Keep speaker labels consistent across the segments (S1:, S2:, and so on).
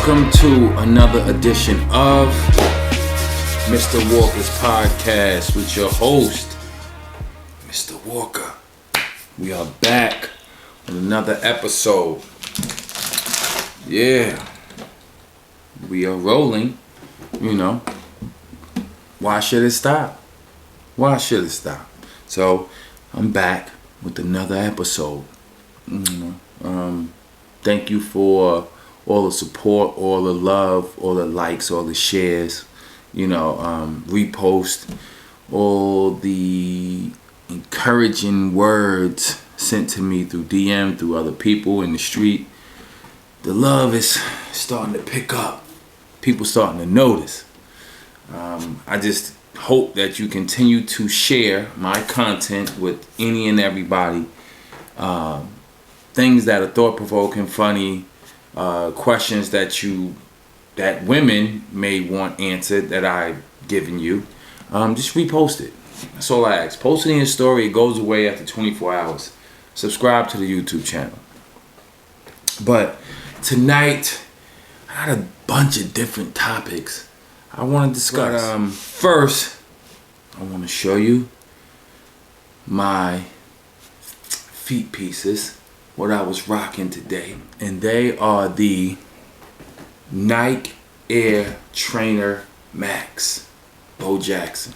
S1: Welcome to another edition of Mr. Walker's Podcast with your host, Mr. Walker. We are back with another episode. Yeah, we are rolling, Why should it stop? Why should it stop? So, I'm back with another episode. Thank you for all the support, all the love, all the likes, all the shares, repost, all the encouraging words sent to me through DM, through other people in the street. The love is starting to pick up. People starting to notice. I just hope that you continue to share my content with any and everybody. Things that are thought-provoking, funny, questions that women may want answered that I've given you. Just repost it. That's all I ask. Post it in your story. It goes away after 24 hours. Subscribe to the YouTube channel. But tonight, I had a bunch of different topics I want to discuss. But, first, I want to show you my feet pieces, what I was rocking today. And they are the Nike Air Trainer Max. Bo Jackson.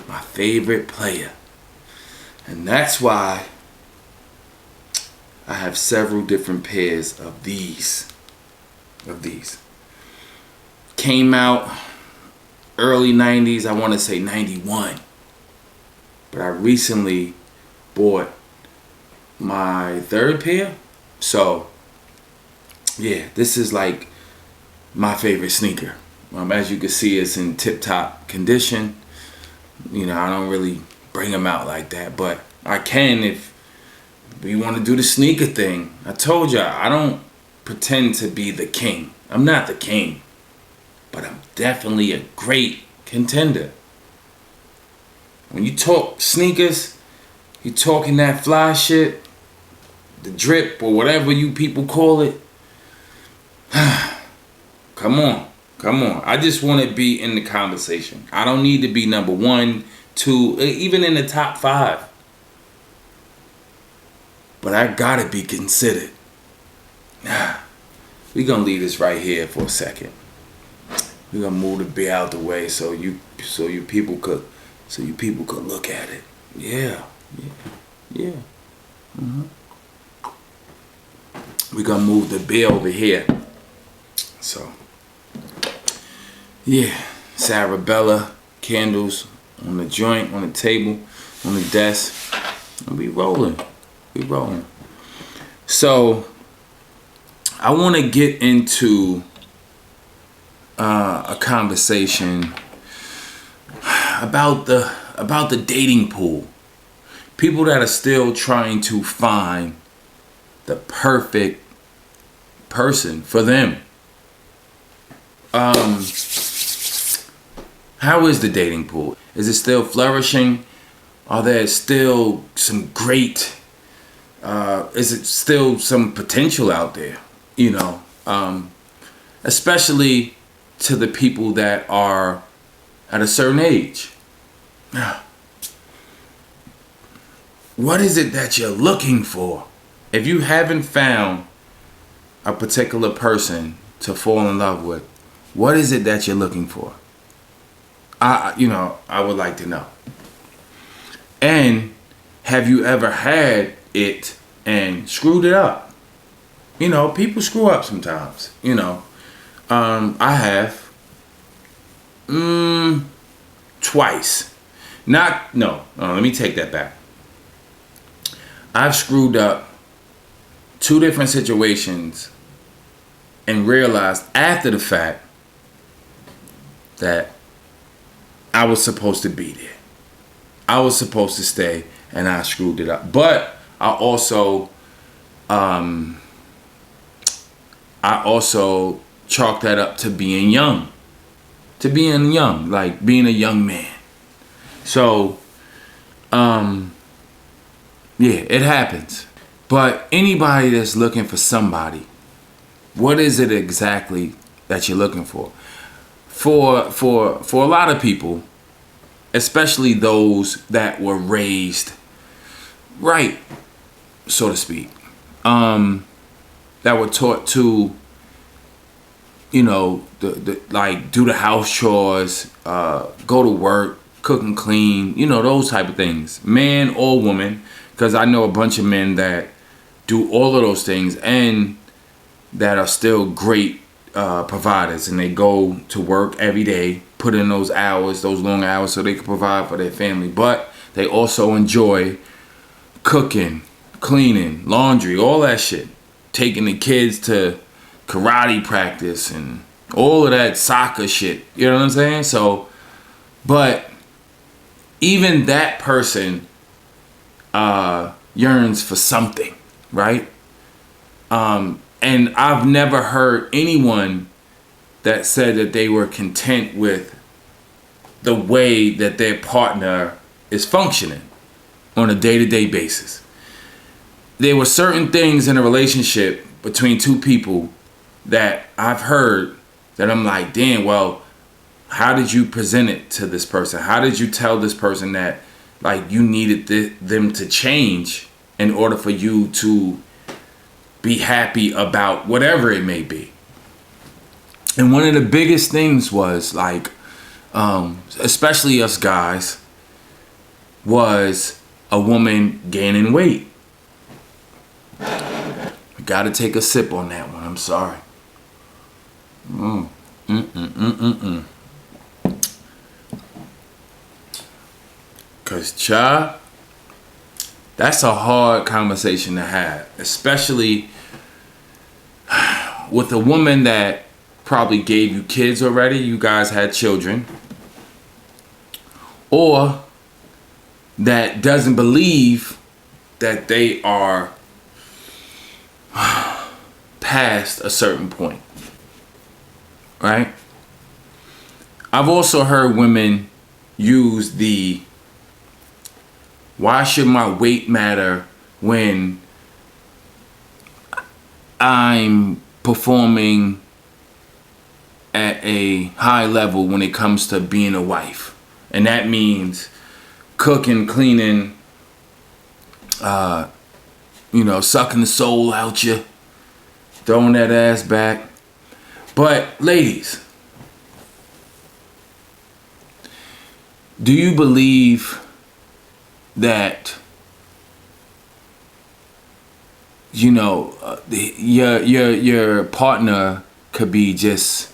S1: My favorite player. And that's why I have several different pairs of these. Came out early 90s, I want to say 91. But I recently bought my third pair. So, yeah, this is like my favorite sneaker. As you can see, it's in tip-top condition. I don't really bring them out like that, but I can if we want to do the sneaker thing. I told y'all, I don't pretend to be the king. I'm not the king, but I'm definitely a great contender. When you talk sneakers, you talking that fly shit, the drip or whatever you people call it. Come on. I just want to be in the conversation. I don't need to be number 1, 2, even in the top 5. But I gotta be considered. We're gonna leave this right here for a second. We're gonna move the beer out the way so you people could look at it. Yeah. We're gonna move the beer over here. So, yeah, Sarabella candles on the joint, on the table, on the desk, and we rolling. So, I want to get into a conversation about the dating pool. People that are still trying to find the perfect person for them. How is the dating pool? Is it still flourishing? Are there still some great, is it still some potential out there? Especially to the people that are at a certain age. What is it that you're looking for? If you haven't found a particular person to fall in love with, what is it that you're looking for? I would like to know. And have you ever had it and screwed it up? People screw up sometimes. I have. Twice. Let me take that back. I've screwed up 2 different situations and realized after the fact that I was supposed to be there. I was supposed to stay and I screwed it up. But I also chalk that up to being young. Like being a young man. So, yeah, it happens. But anybody that's looking for somebody What is it exactly that you're looking for? For a lot of people, especially those that were raised right, so to speak, that were taught to, like do the house chores, go to work, cook and clean, those type of things, man or woman, because I know a bunch of men that do all of those things and that are still great providers, and they go to work every day, put in those hours, those long hours, so they can provide for their family, but they also enjoy cooking, cleaning, laundry, all that shit, taking the kids to karate practice and all of that soccer shit, you know what I'm saying? So, but even that person yearns for something, right? And I've never heard anyone that said that they were content with the way that their partner is functioning on a day-to-day basis. There were certain things in a relationship between two people that I've heard that I'm like, damn, well, how did you present it to this person? How did you tell this person that like you needed them to change in order for you to be happy about whatever it may be? And one of the biggest things was like, especially us guys, was a woman gaining weight. I gotta take a sip on that one. I'm sorry. Cause child, that's a hard conversation to have, especially with a woman that probably gave you kids already. You guys had children, or that doesn't believe that they are past a certain point, right? I've also heard women use the why should my weight matter when I'm performing at a high level when it comes to being a wife. And that means cooking, cleaning, sucking the soul out you, throwing that ass back. But ladies, do you believe that your partner could be just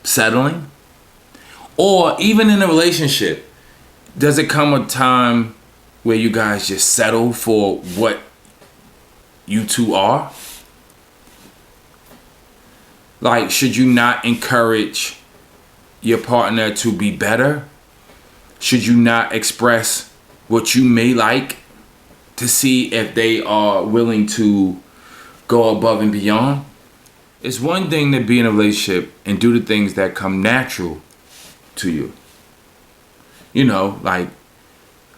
S1: settling? Or even in a relationship, does it come a time where you guys just settle for what you two are? Like, should you not encourage your partner to be better? Should you not express what you may like to see if they are willing to go above and beyond? It's one thing to be in a relationship and do the things that come natural to you. Like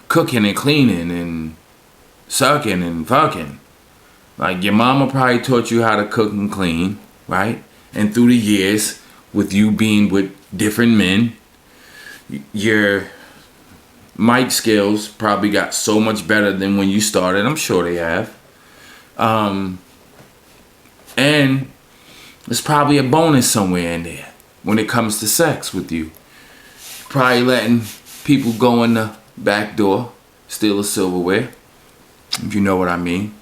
S1: cooking and cleaning and sucking and fucking. Like your mama probably taught you how to cook and clean, right? And through the years, with you being with different men, your mic skills probably got so much better than when you started. I'm sure they have. And there's probably a bonus somewhere in there when it comes to sex with you. Probably letting people go in the back door, steal the silverware, if you know what I mean.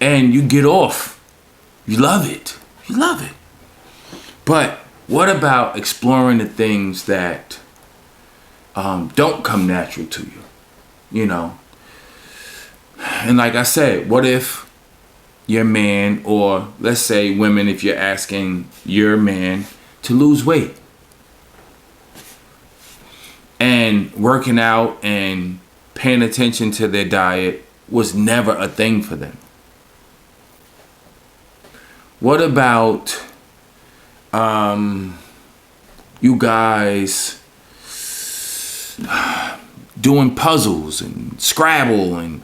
S1: And you get off. You love it. You love it. But what about exploring the things that don't come natural to you? And like I said, what if your man, or let's say women, if you're asking your man to lose weight, and working out and paying attention to their diet was never a thing for them? What about you guys doing puzzles and Scrabble and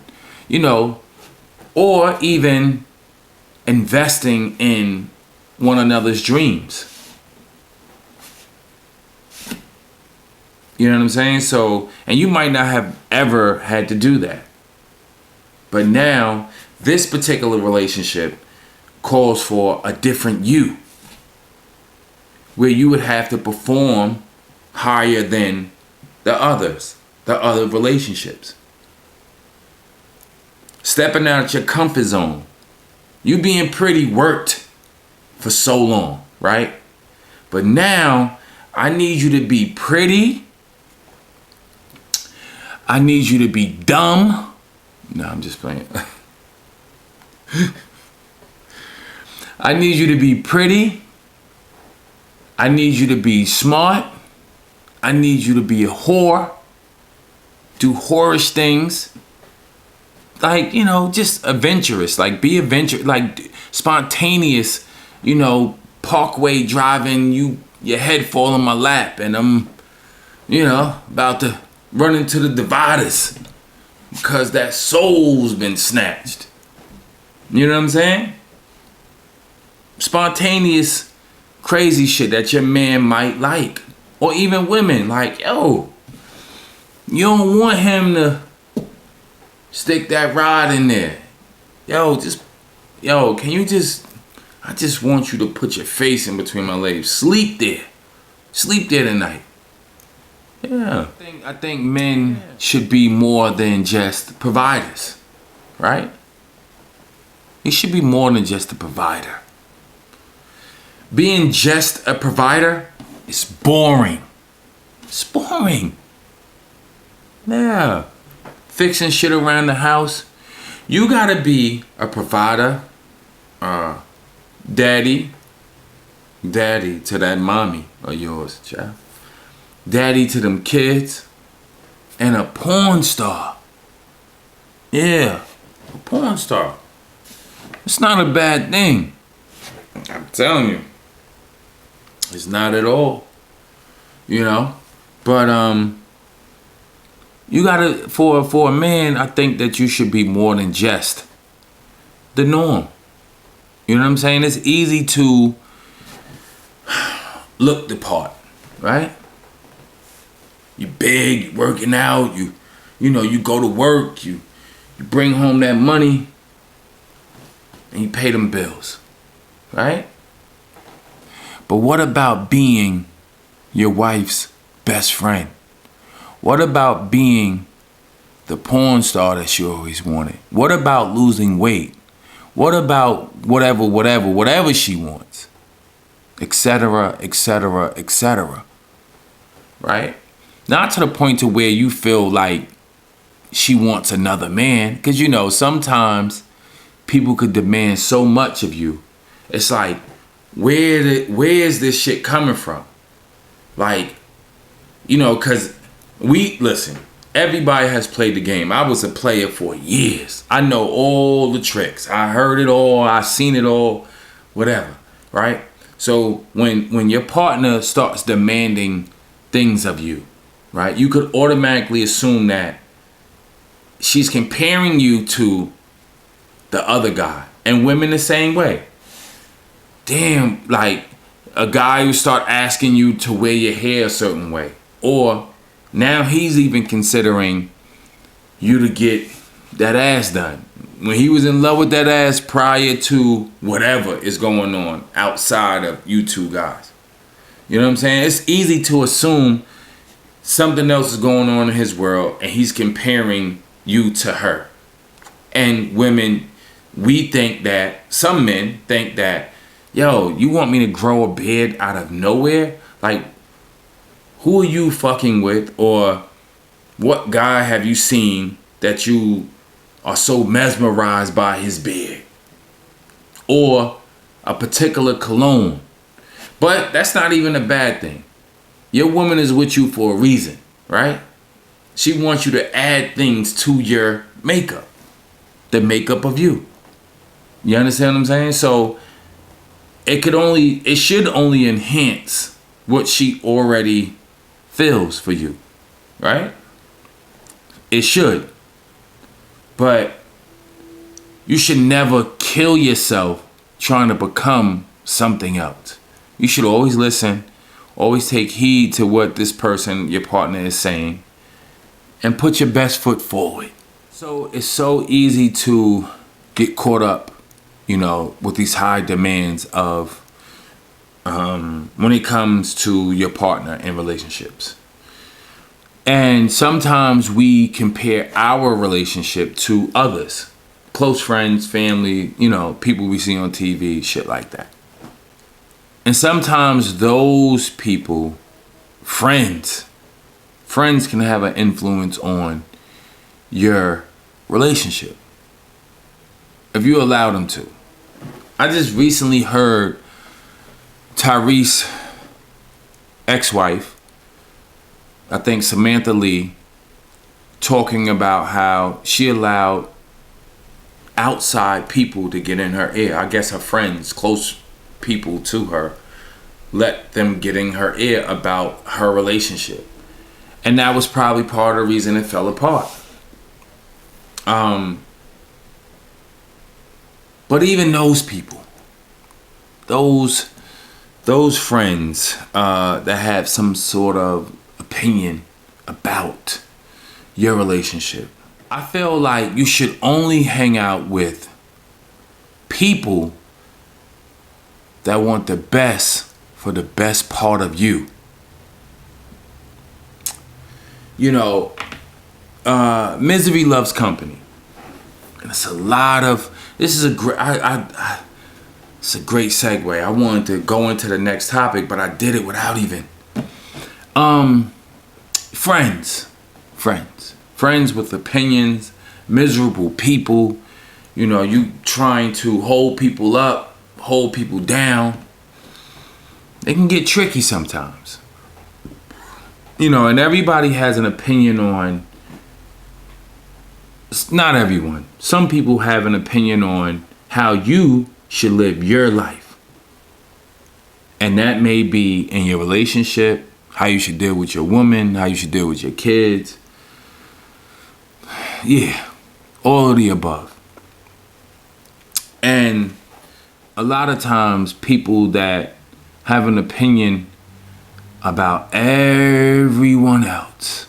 S1: or even investing in one another's dreams. You know what I'm saying? So, and you might not have ever had to do that. But now, this particular relationship calls for a different you, where you would have to perform higher than the other relationships. Stepping out your comfort zone. You being pretty worked for so long, right? But now, I need you to be pretty. I need you to be dumb. No, I'm just playing. I need you to be pretty. I need you to be smart. I need you to be a whore. Do whorish things. Like, you know, just adventurous. Like, be adventurous. Like, spontaneous, you know, parkway driving. Your head fall on my lap. And I'm, you know, about to run into the dividers. Because that soul's been snatched. You know what I'm saying? Spontaneous, crazy shit that your man might like. Or even women. Like, yo, you don't want him to stick that rod in there. Yo, can you just, I just want you to put your face in between my legs. Sleep there. Sleep there tonight. Yeah. I think men should be more than just providers. Right? He should be more than just a provider. Being just a provider is boring. It's boring. Yeah. Fixing shit around the house. You gotta be a provider. Daddy to that mommy of yours, child. Daddy to them kids. And a porn star. Yeah. A porn star. It's not a bad thing. I'm telling you. It's not at all. You know? But you gotta, for a man, I think that you should be more than just the norm. You know what I'm saying? It's easy to look the part, right? You big, you working out, you know, you go to work, you bring home that money, and you pay them bills, right? But what about being your wife's best friend? What about being the porn star that she always wanted? What about losing weight? What about whatever she wants? Etc., etc., etc. Right? Not to the point to where you feel like she wants another man. Because, you know, sometimes people could demand so much of you. It's like, where is this shit coming from? Like, you know, because listen, everybody has played the game. I was a player for years. I know all the tricks. I heard it all. I seen it all. Whatever, right? So when your partner starts demanding things of you, right, you could automatically assume that she's comparing you to the other guy. And women the same way. Damn, like a guy who start asking you to wear your hair a certain way. Or now he's even considering you to get that ass done. When he was in love with that ass prior to whatever is going on outside of you two guys. You know what I'm saying? It's easy to assume something else is going on in his world and he's comparing you to her. And women, we think that, some men think that, yo, you want me to grow a beard out of nowhere? Like, who are you fucking with? Or what guy have you seen that you are so mesmerized by his beard? Or a particular cologne. But that's not even a bad thing. Your woman is with you for a reason, right? She wants you to add things to your makeup. The makeup of you. You understand what I'm saying? So it should only enhance what she already feels for you, right? It should. But You should never kill yourself trying to become something else. You should always listen, always take heed to what this person, your partner, is saying, and put your best foot forward. So it's so easy to get caught up, with these high demands of when it comes to your partner in relationships. And sometimes we compare our relationship to others. Close friends, family, people we see on TV, shit like that. And sometimes those people, friends can have an influence on your relationship if you allow them to. I just recently heard Tyrese's ex-wife, I think Samantha Lee, talking about how she allowed outside people to get in her ear. I guess her friends, close people to her, let them get in her ear about her relationship. And that was probably part of the reason it fell apart. But even those people, those friends that have some sort of opinion about your relationship, I feel like you should only hang out with people that want the best for the best part of you. Misery loves company. And it's a lot of, this is a great, it's a great segue. I wanted to go into the next topic, but I did it without even. Friends with opinions, miserable people, you trying to hold people up, hold people down. They can get tricky sometimes. And everybody has an opinion on, not everyone. Some people have an opinion on how you should live your life. And that may be in your relationship, how you should deal with your woman, how you should deal with your kids. Yeah, all of the above. And a lot of times people that have an opinion about everyone else,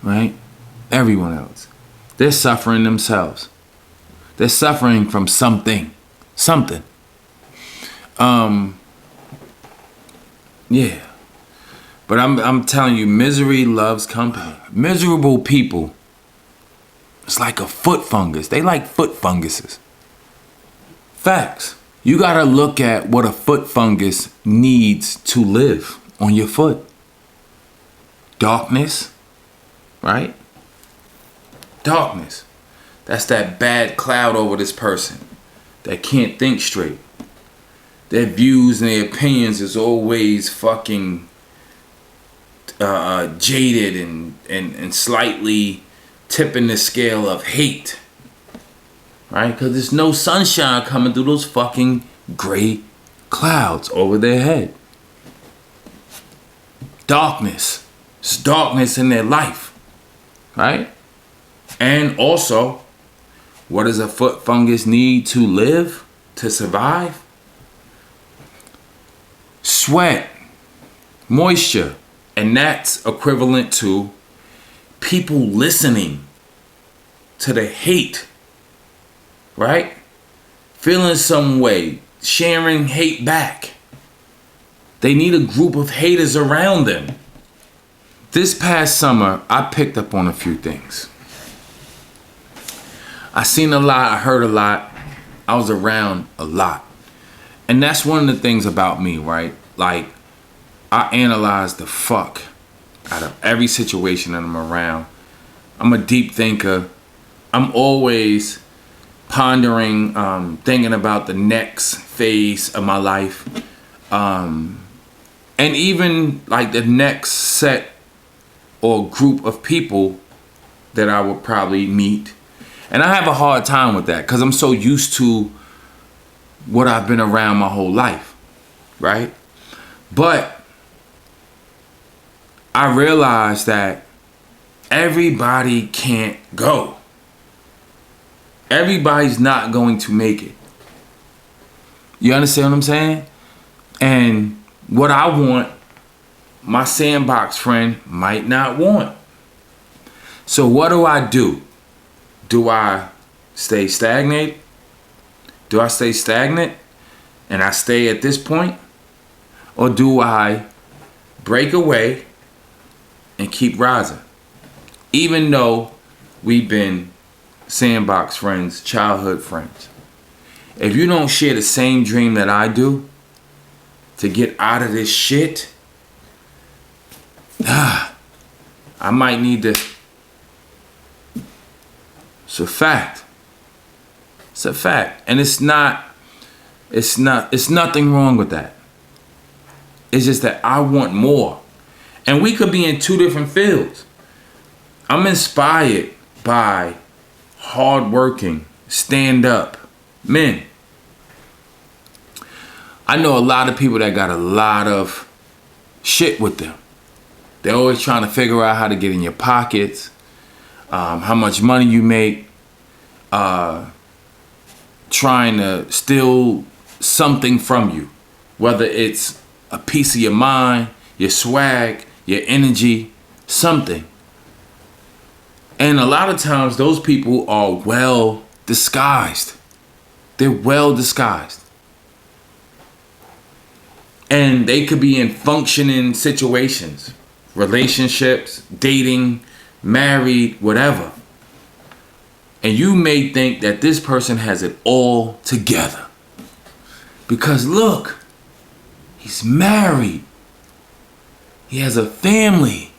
S1: right? Everyone else. They're suffering themselves. They're suffering from something. Yeah. But I'm telling you, misery loves company. Miserable people, it's like a foot fungus. They like foot funguses. Facts. You gotta look at what a foot fungus needs to live on your foot. Darkness, right? Darkness. That's that bad cloud over this person that can't think straight. Their views and their opinions is always fucking jaded and slightly tipping the scale of hate. Right? Because there's no sunshine coming through those fucking gray clouds over their head. Darkness. It's darkness in their life. Right? And also, what does a foot fungus need to live, to survive? Sweat, moisture. And that's equivalent to people listening to the hate. Right? Feeling some way, sharing hate back. They need a group of haters around them. This past summer, I picked up on a few things. I seen a lot, I heard a lot, I was around a lot. And that's one of the things about me, right? Like, I analyze the fuck out of every situation that I'm around. I'm a deep thinker. I'm always pondering, thinking about the next phase of my life, and even like the next set or group of people that I will probably meet. And I have a hard time with that because I'm so used to what I've been around my whole life, right? But I realize that everybody can't go. Everybody's not going to make it. You understand what I'm saying? And what I want, my sandbox friend might not want. So what do? Do I stay stagnant? Do I stay stagnant and I stay at this point? Or do I break away and keep rising? Even though we've been sandbox friends, childhood friends. If you don't share the same dream that I do to get out of this shit, I might need to. It's a fact. It's a fact. And it's nothing wrong with that. It's just that I want more. And we could be in two different fields. I'm inspired by hardworking, stand-up men. I know a lot of people that got a lot of shit with them. They're always trying to figure out how to get in your pockets, how much money you make, trying to steal something from you, whether it's a piece of your mind, your swag, your energy, something. And a lot of times those people are well disguised. They're well disguised. And they could be in functioning situations, relationships, dating, married, whatever. And you may think that this person has it all together. Because look, he's married. He has a family.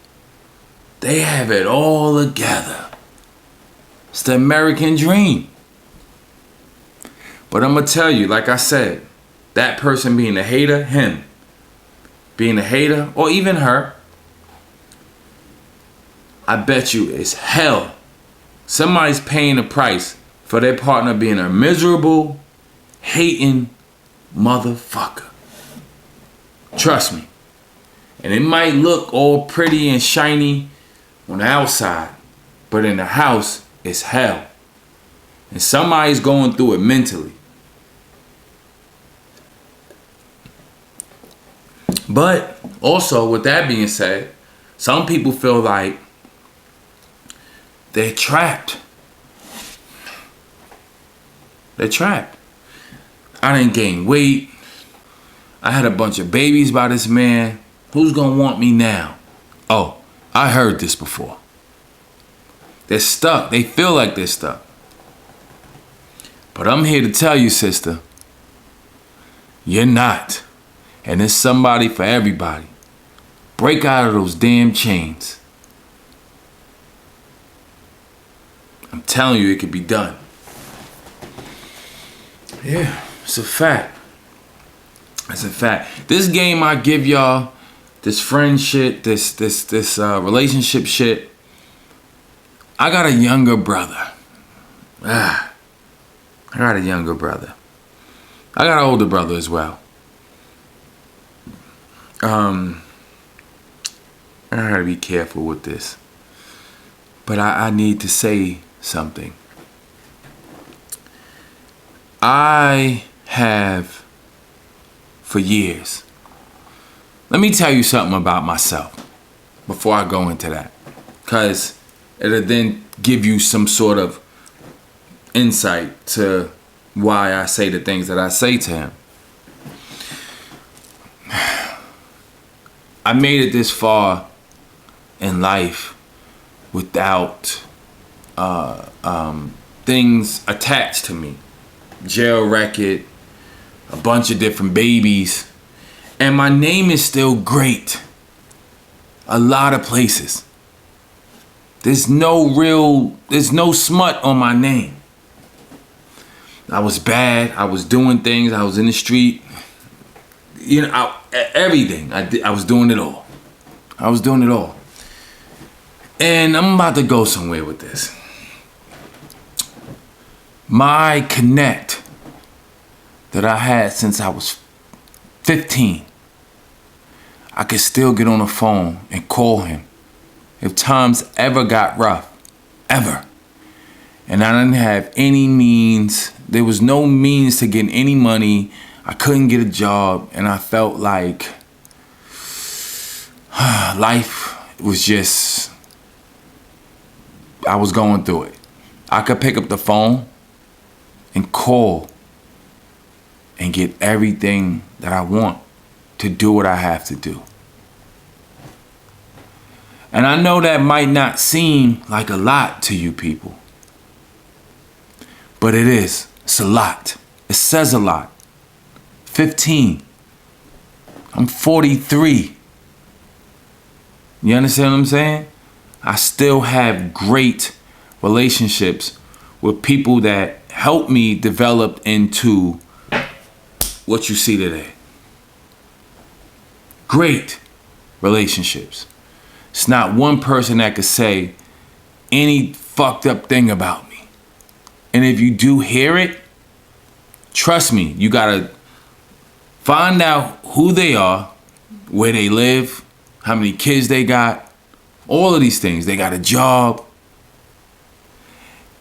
S1: They have it all together. It's the American dream. But I'm going to tell you, like I said, that person being a hater, him being a hater, or even her, I bet you it's hell. Somebody's paying a price for their partner being a miserable, hating motherfucker. Trust me. And it might look all pretty and shiny on the outside, but in the house, it's hell. And somebody's going through it mentally. But also, with that being said, some people feel like they're trapped. They're trapped. I didn't gain weight. I had a bunch of babies by this man. Who's gonna want me now? Oh, I heard this before. They're stuck. They feel like they're stuck. But I'm here to tell you, sister, you're not. And there's somebody for everybody. Break out of those damn chains. I'm telling you, it could be done. Yeah, it's a fact. It's a fact. This game I give y'all, this friend shit, this relationship shit. I got a younger brother. I got a younger brother. I got an older brother as well. I gotta be careful with this. But I need to say something. I have, for years, let me tell you something about myself before I go into that. Because it'll then give you some sort of insight to why I say the things that I say to him. I made it this far in life without things attached to me. Jail record, a bunch of different babies, and my name is still great. A lot of places. There's no smut on my name. I was bad. I was doing things. I was in the street. You know, everything. I was doing it all. I was doing it all. And I'm about to go somewhere with this. My connect that I had since I was 15, I could still get on the phone and call him if times ever got rough. Ever. And I didn't have any means. There was no means to get any money. I couldn't get a job. And I felt like life was just, I was going through it. I could pick up the phone and call and get everything that I want to do what I have to do. And I know that might not seem like a lot to you people, but it is. It's a lot. It says a lot. 15. I'm 43. You understand what I'm saying? I still have great relationships with people that helped me develop into what you see today. Great relationships. It's not one person that could say any fucked up thing about me. And if you do hear it, trust me, you gotta find out who they are, where they live, how many kids they got, all of these things. They got a job.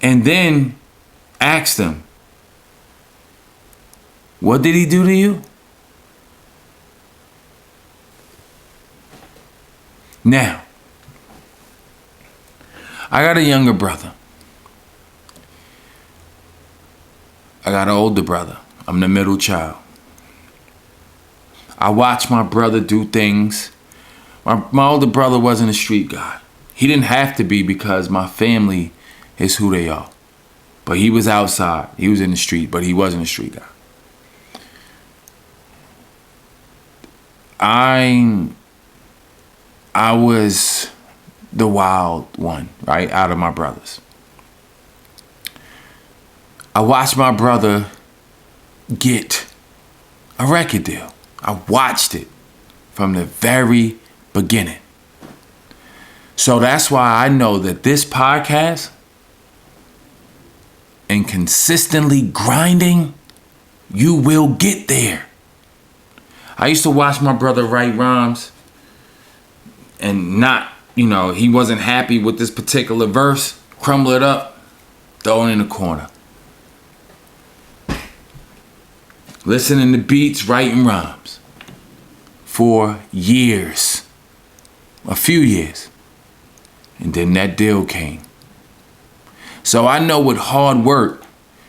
S1: And then ask them, what did he do to you? Now, I got a younger brother. I got an older brother. I'm the middle child. I watched my brother do things. My older brother wasn't a street guy. He didn't have to be because my family is who they are. But he was outside. He was in the street, but he wasn't a street guy. I was the wild one, right, out of my brothers. I watched my brother get a record deal. I watched it from the very beginning. So that's why I know that this podcast and consistently grinding, you will get there. I used to watch my brother write rhymes and not, he wasn't happy with this particular verse, crumble it up, throw it in the corner. Listening to beats, writing rhymes for years, a few years. And then that deal came. So I know with hard work,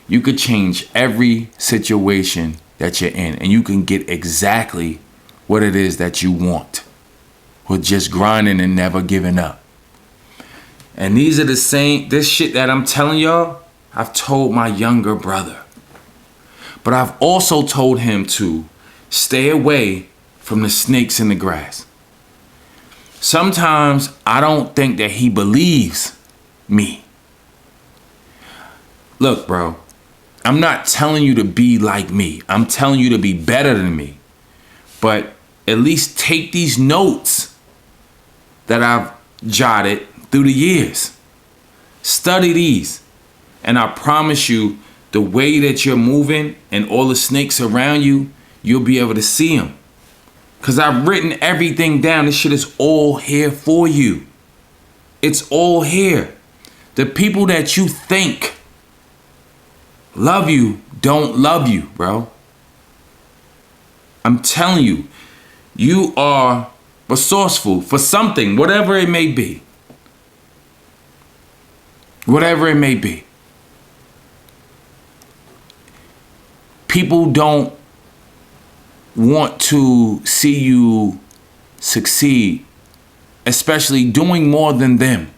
S1: you could change every situation that you're in, and you can get exactly what it is that you want with just grinding and never giving up. And these are this shit that I'm telling y'all, I've told my younger brother. But I've also told him to stay away from the snakes in the grass. Sometimes I don't think that he believes me. Look, bro, I'm not telling you to be like me. I'm telling you to be better than me. But at least take these notes that I've jotted through the years. Study these. And I promise you, the way that you're moving and all the snakes around you, you'll be able to see them. Because I've written everything down. This shit is all here for you. It's all here. The people that you think love you don't love you, bro. I'm telling you, you are resourceful for something, whatever it may be. Whatever it may be. People don't want to see you succeed, especially doing more than them.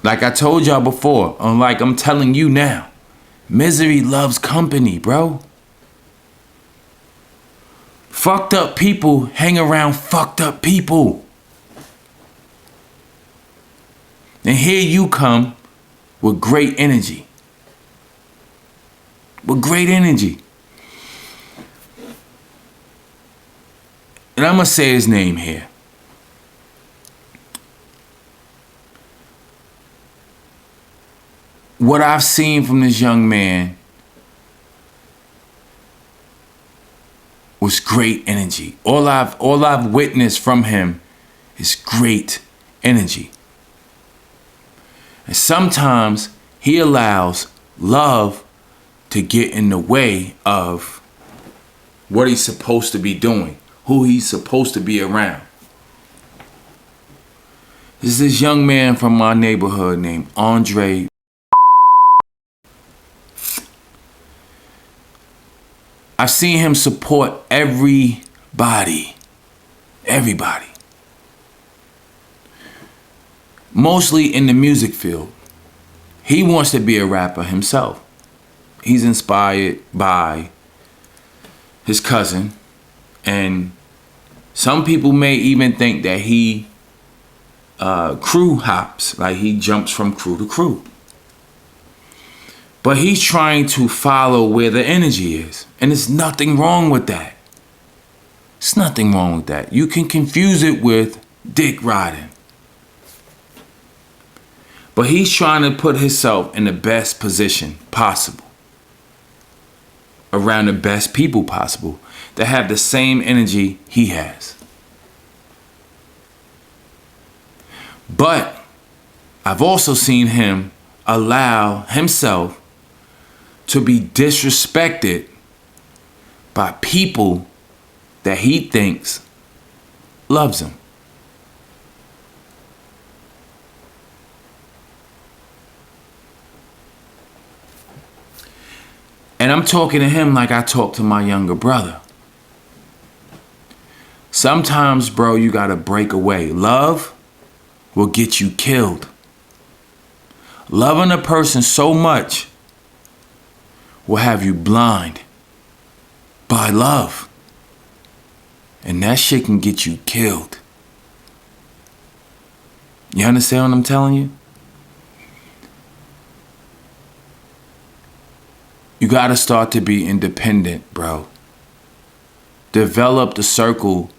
S1: Like I told y'all before, like I'm telling you now, misery loves company, bro. Fucked up people hang around fucked up people. And here you come with great energy. With great energy. And I'm going to say his name here. What I've seen from this young man was great energy. All I've witnessed from him is great energy. And sometimes he allows love to get in the way of what he's supposed to be doing, who he's supposed to be around. There's this young man from my neighborhood named Andre. I've seen him support everybody. Everybody. Mostly in the music field. He wants to be a rapper himself. He's inspired by his cousin. And some people may even think that he crew hops, like he jumps from crew to crew. But he's trying to follow where the energy is. And there's nothing wrong with that. There's nothing wrong with that. You can confuse it with dick riding. But he's trying to put himself in the best position possible. Around the best people possible that have the same energy he has. But I've also seen him allow himself to be disrespected by people that he thinks loves him. And I'm talking to him like I talk to my younger brother. Sometimes, bro, you gotta break away. Love will get you killed. Loving a person so much will have you blind by love. And that shit can get you killed. You understand what I'm telling you? You gotta start to be independent, bro. Develop the circle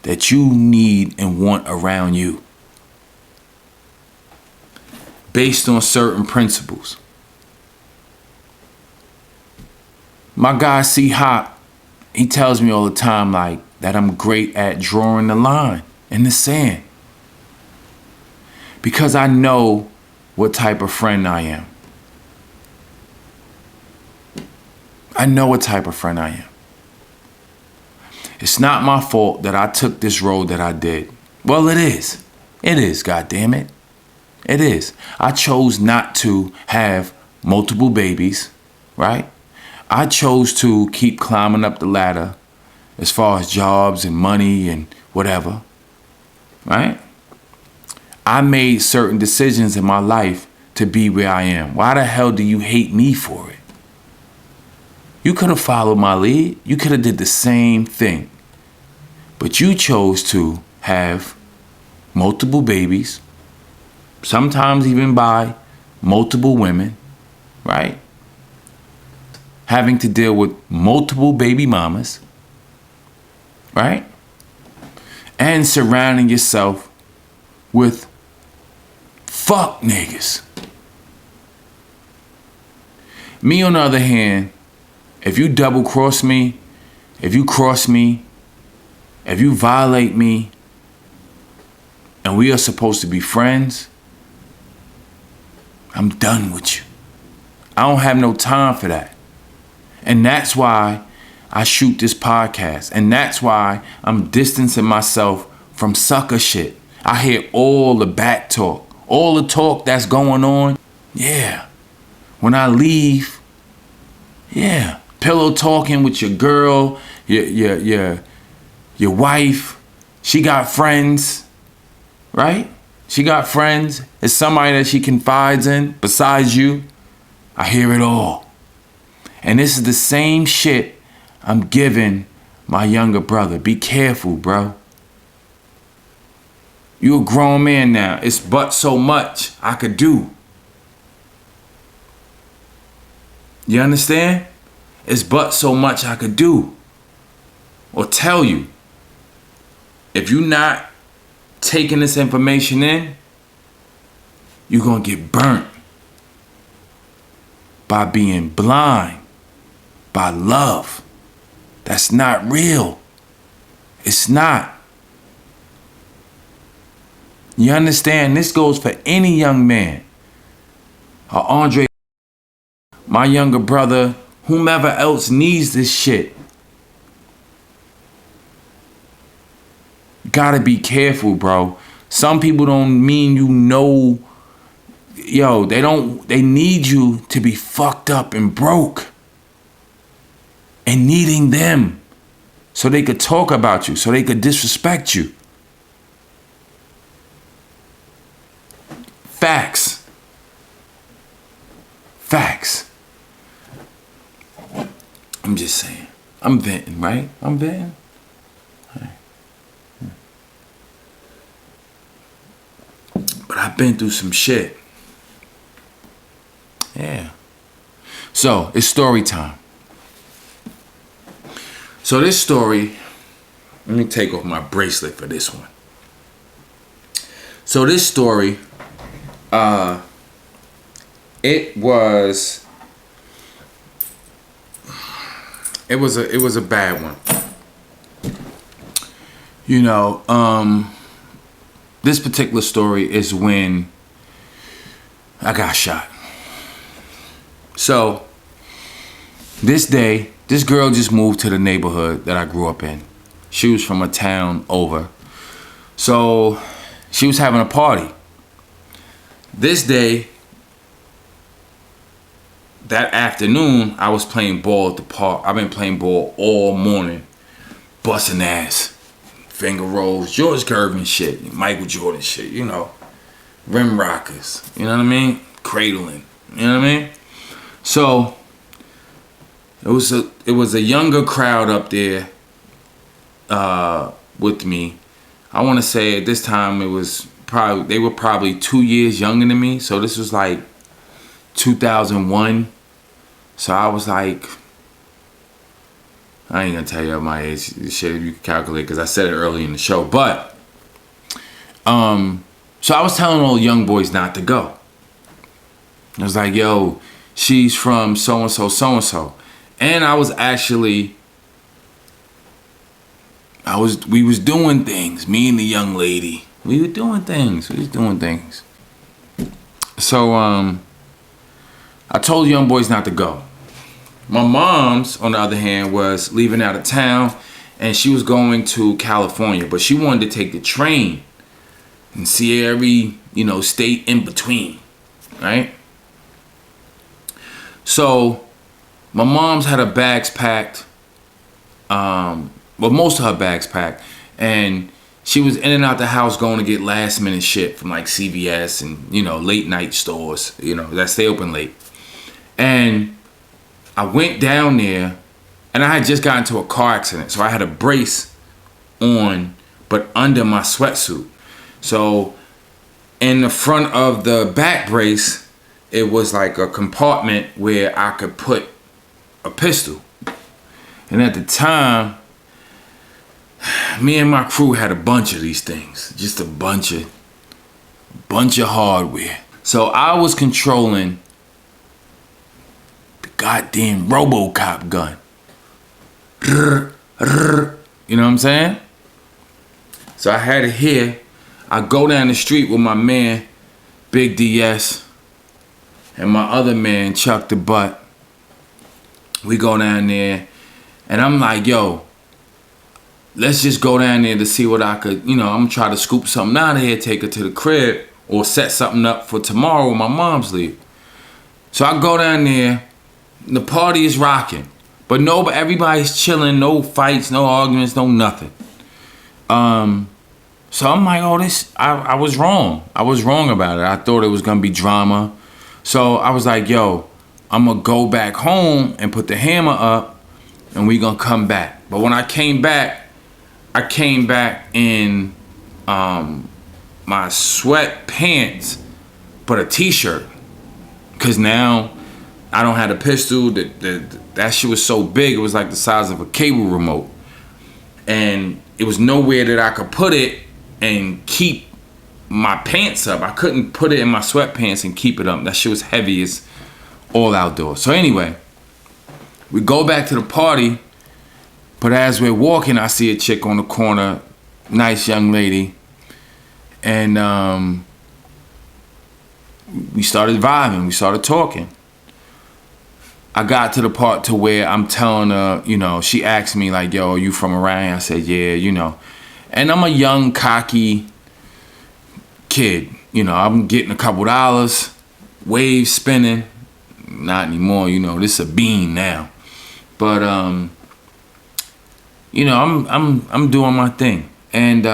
S1: that you need and want around you. Based on certain principles. My guy C-Hop, he tells me all the time like that I'm great at drawing the line in the sand. Because I know what type of friend I am. I know what type of friend I am. It's not my fault that I took this road that I did. Well, it is. It is, goddammit. It is. I chose not to have multiple babies, right? I chose to keep climbing up the ladder as far as jobs and money and whatever, right? I made certain decisions in my life to be where I am. Why the hell do you hate me for it? You could have followed my lead. You could have did the same thing. But you chose to have multiple babies, sometimes even by multiple women, right? Having to deal with multiple baby mamas, right? And surrounding yourself with fuck niggas. Me, on the other hand, if you double cross me, if you cross me, if you violate me, and we are supposed to be friends, I'm done with you. I don't have no time for that. And that's why I shoot this podcast. And that's why I'm distancing myself from sucker shit. I hear all the back talk, all the talk that's going on. Yeah. When I leave, yeah. Pillow talking with your girl, your wife. She got friends, right? She got friends. It's somebody that she confides in besides you. I hear it all. And this is the same shit I'm giving my younger brother. Be careful, bro. You a grown man now. It's but so much I could do. You understand? It's but so much I could do. Or tell you. If you're not taking this information in, you're going to get burnt by being blind by love. That's not real. It's not. You understand? This goes for any young man. Andre, my younger brother, whomever else needs this shit. Gotta be careful, bro. Some people don't mean you know. Yo, they need you to be fucked up and broke. And needing them. So they could talk about you. So they could disrespect you. Facts. Facts. I'm just saying. I'm venting, right? I'm venting. But I've been through some shit. Yeah. So, it's story time. So this story, let me take off my bracelet for this one. So this story, it was a bad one. You know, this particular story is when I got shot. So this day, this girl just moved to the neighborhood that I grew up in. She was from a town over. So she was having a party. This day, that afternoon, I was playing ball at the park. I've been playing ball all morning. Busting ass. Finger rolls. George Gervin shit. Michael Jordan shit, you know. Rim rockers. You know what I mean? Cradling. You know what I mean? So it was a younger crowd up there with me. I want to say at this time they were probably 2 years younger than me. So this was like 2001. So I was like, I ain't gonna tell you my age. Shit, if you can calculate, because I said it early in the show. But so I was telling all the young boys not to go. I was like, yo, she's from so and so, so and so. And I was actually, we was doing things. Me and the young lady, we were doing things. So I told the young boys not to go. My mom's, on the other hand, was leaving out of town, and she was going to California, but she wanted to take the train and see every, state in between, right? So my mom's had her bags packed, most of her bags packed, and she was in and out the house going to get last minute shit from like CVS and, late night stores, that stay open late. And I went down there, and I had just gotten into a car accident, so I had a brace on, but under my sweatsuit. So in the front of the back brace, it was like a compartment where I could put a pistol. And at the time, me and my crew had a bunch of these things. Just a bunch of hardware. So I was controlling the goddamn RoboCop gun. You know what I'm saying? So I had it here. I go down the street with my man, Big DS, and my other man, Chuck the Butt. We go down there, and I'm like, yo, let's just go down there to see what I could, I'm gonna try to scoop something out of here, take her to the crib, or set something up for tomorrow when my mom's leave. So I go down there, the party is rocking, but everybody's chilling, no fights, no arguments, no nothing. So I'm like, I was wrong. I was wrong about it. I thought it was gonna be drama. So I was like, yo, I'm gonna go back home and put the hammer up, and we gonna come back. But when I came back in my sweatpants, but a t-shirt, cause now I don't have a pistol. That shit was so big, it was like the size of a cable remote, and it was nowhere that I could put it and keep my pants up. I couldn't put it in my sweatpants and keep it up. That shit was heavy as all outdoors. So anyway, we go back to the party, but as we're walking, I see a chick on the corner, nice young lady, and we started vibing. We started talking. I got to the part to where I'm telling her, you know, she asked me like, yo, are you from around here? I said, yeah, you know. And I'm a young, cocky kid. You know, I'm getting a couple dollars, waves spinning. Not anymore, you know, this is a bean now. But you know, I'm doing my thing. And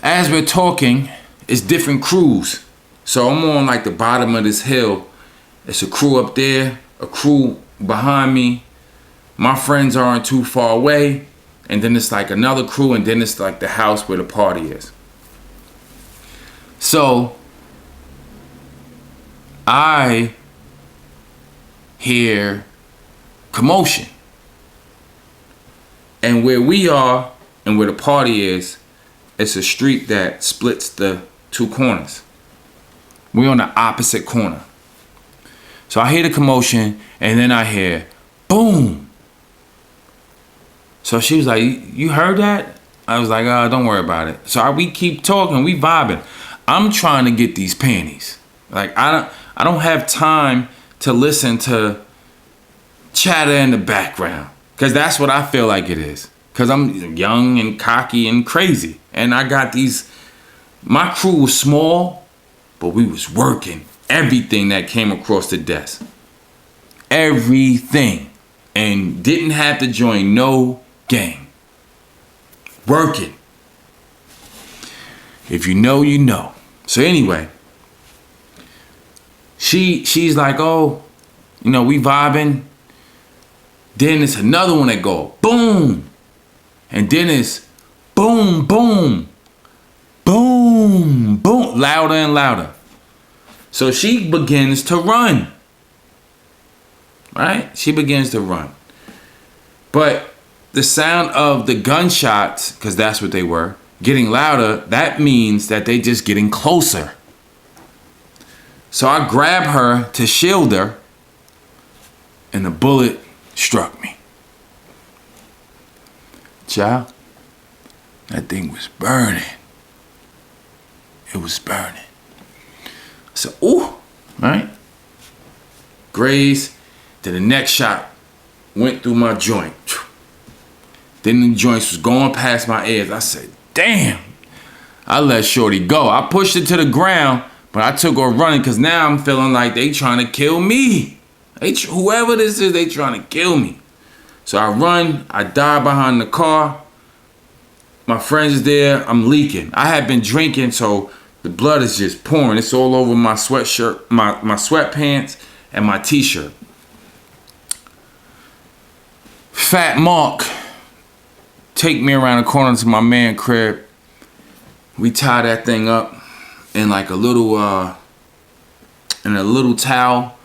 S1: as we're talking, it's different crews. So I'm on like the bottom of this hill. It's a crew up there, a crew behind me. My friends aren't too far away. And then it's like another crew, and then it's like the house where the party is. So I hear commotion. And where we are and where the party is, it's a street that splits the two corners. We're on the opposite corner. So I hear the commotion, and then I hear boom. So she was like, you heard that? I was like, don't worry about it. So we keep talking, we vibing. I'm trying to get these panties. Like I don't have time to listen to chatter in the background, because that's what I feel like it is. Because I'm young and cocky and crazy, and I got these. My crew was small, but we was working everything that came across the desk. Everything. And didn't have to join no gang. Working. If you know, you know. So anyway, she's like, oh, you know, we vibing. Then it's another one that go boom. And then it's boom, boom, boom, boom, louder and louder. So she begins to run. Right? She begins to run. But the sound of the gunshots, because that's what they were, getting louder, that means that they just getting closer. So I grab her to shield her, and the bullet struck me. Child, that thing was burning. It was burning. So, ooh, right? Graze. Then the next shot went through my joint. Then the joints was going past my ears. I said, damn. I let shorty go. I pushed it to the ground, but I took her running because now I'm feeling like they trying to kill me. Whoever this is, they trying to kill me. So I run. I dive behind the car. My friends is there. I'm leaking. I had been drinking, so the blood is just pouring. It's all over my sweatshirt, my sweatpants, and my t-shirt. Fat Mark take me around the corner to my man crib. We tie that thing up in like a little towel.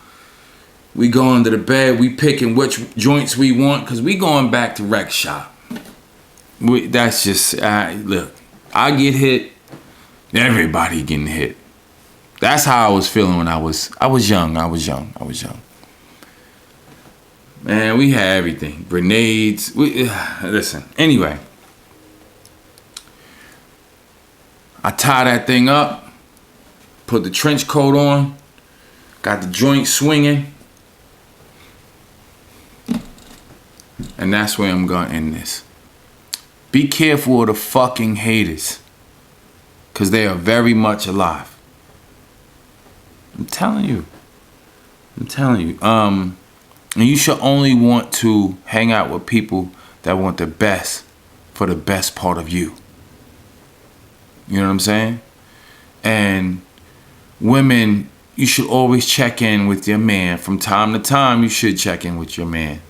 S1: We go under the bed. We picking which joints we want, because we going back to rec shop. That's just look. I get hit. Everybody getting hit. That's how I was feeling when I was young. Man, we had everything. Grenades. Listen. Anyway. I tie that thing up. Put the trench coat on. Got the joint swinging. And that's where I'm going to end this. Be careful of the fucking haters. Because they are very much alive. I'm telling you. And you should only want to hang out with people that want the best for the best part of you. You know what I'm saying? And women, you should always check in with your man. From time to time, you should check in with your man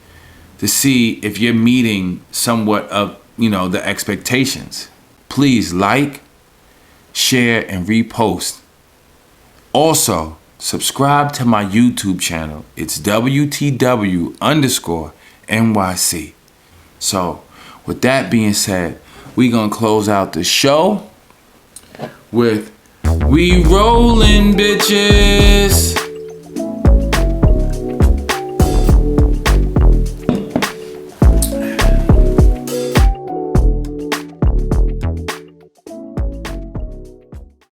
S1: to see if you're meeting somewhat of, you know, the expectations. Please like, share, and repost. Also, subscribe to my YouTube channel. It's WTW_NYC. So, with that being said, we gonna close out the show with We Rollin' Bitches.